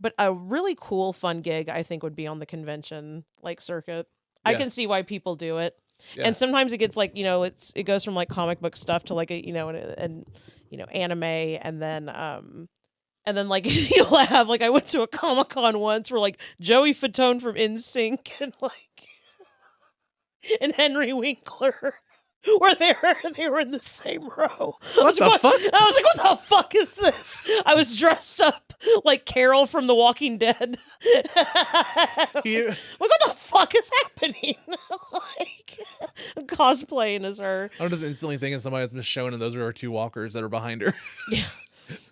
But a really cool, fun gig, I think, would be on the convention like circuit. I can see why people do it. Yeah. And sometimes it gets like, you know, it goes from like comic book stuff to like a, you know, and you know, anime, and then like you'll have like, I went to a Comic-Con once where like Joey Fatone from NSYNC and like and Henry Winkler were there, and they were in the same row. What the fuck? I was like, what the fuck is this? I was dressed up like Carol from The Walking Dead. Like, what the fuck is happening? Like, I'm cosplaying as her. I just instantly think of somebody that's been shown, and those are our two walkers that are behind her. Yeah.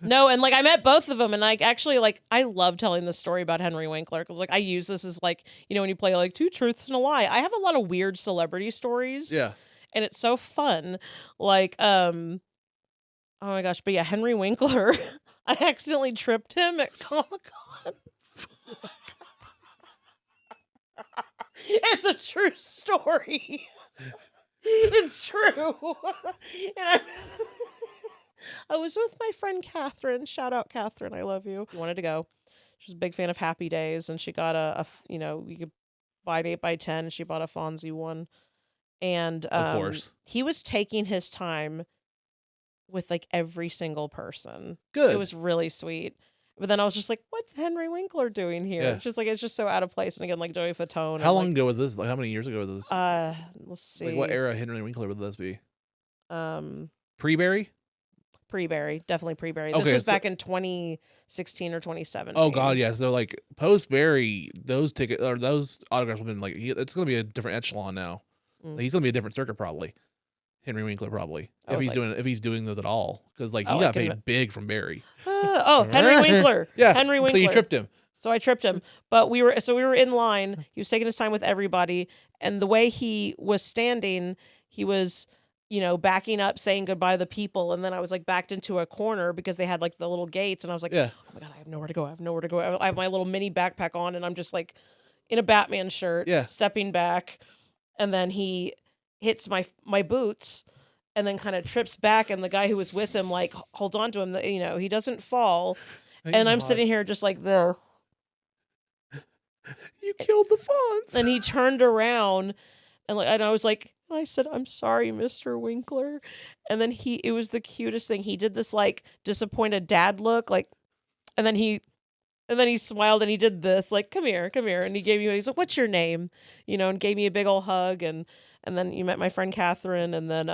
No, and like I met both of them, and like actually like I love telling this story about Henry Winkler because like I use this as like, you know, when you play like Two Truths and a Lie. I have a lot of weird celebrity stories. Yeah. And it's so fun. Like, oh my gosh, but yeah, Henry Winkler, I accidentally tripped him at Comic-Con. It's a true story. It's true. And I was with my friend Catherine. Shout out Catherine, I love you. She wanted to go. She was a big fan of Happy Days, and she got a you know, you could buy an 8x10. She bought a Fonzie one. And Of course. he was taking his time with like every single person. Good. It was really sweet. But then I was just like, what's Henry Winkler doing here? Yeah. It's just like, it's just so out of place. And again, like Joey Fatone. How long ago was this? Like, how many years ago was this? Let's see. Like, what era Henry Winkler would this be? Pre-Barry? Pre-Barry? Definitely pre-Barry. Okay, This was back in 2016 or 2017. Oh god, yeah. So like post-Barry, those tickets or those autographs have been like, it's gonna be a different echelon now. Like, he's gonna be a different circuit probably. Henry Winkler probably, if he's doing those at all, because like he got paid big from Barry. Henry Winkler. Yeah, Henry Winkler. So you tripped him. So I tripped him, but we were in line. He was taking his time with everybody, and the way he was standing, he was, you know, backing up, saying goodbye to the people, and then I was like backed into a corner because they had like the little gates, and I was like, oh my god, I have nowhere to go. I have nowhere to go. I have my little mini backpack on, and I'm just like in a Batman shirt, stepping back, and then he hits my boots. And then kind of trips back, and the guy who was with him like holds on to him. You know, he doesn't fall. And I'm sitting here just like this. You killed the Fonz. And he turned around, and I was like, I said, "I'm sorry, Mr. Winkler." And then it was the cutest thing. He did this like disappointed dad look, like, and then he smiled and he did this, like, come here, and he gave me. He's like, "What's your name?" You know, and gave me a big old hug, and then you met my friend Catherine, and then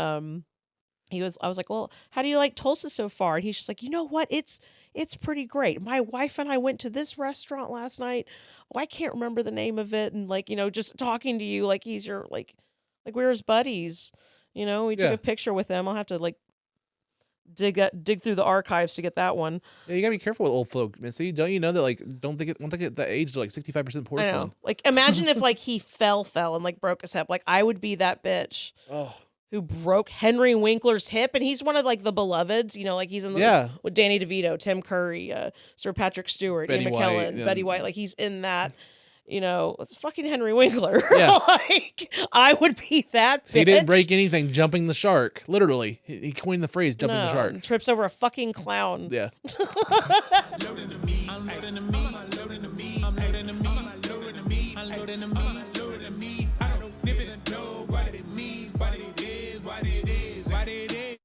I was like, well, how do you like Tulsa so far? And he's just like, you know what? It's pretty great. My wife and I went to this restaurant last night. Oh, I can't remember the name of it. And like, you know, just talking to you, like he's your, like we're his buddies, you know, we took a picture with him. I'll have to like dig through the archives to get that one. Yeah, you gotta be careful with old folk, Missy. Don't you know that like don't think at that age they're like 65% porcelain? I know. Like imagine if like he fell and like broke his hip. Like I would be that bitch. Oh. Who broke Henry Winkler's hip, and he's one of like the beloveds, you know, like he's in the with Danny DeVito, Tim Curry, Sir Patrick Stewart, Ian McKellen, Betty White, like he's in that, you know, it's fucking Henry Winkler. Yeah. Like I would be that bitch. He didn't break anything jumping the shark. Literally. He coined the phrase jumping the shark. Trips over a fucking clown. Yeah. Unloading the meat.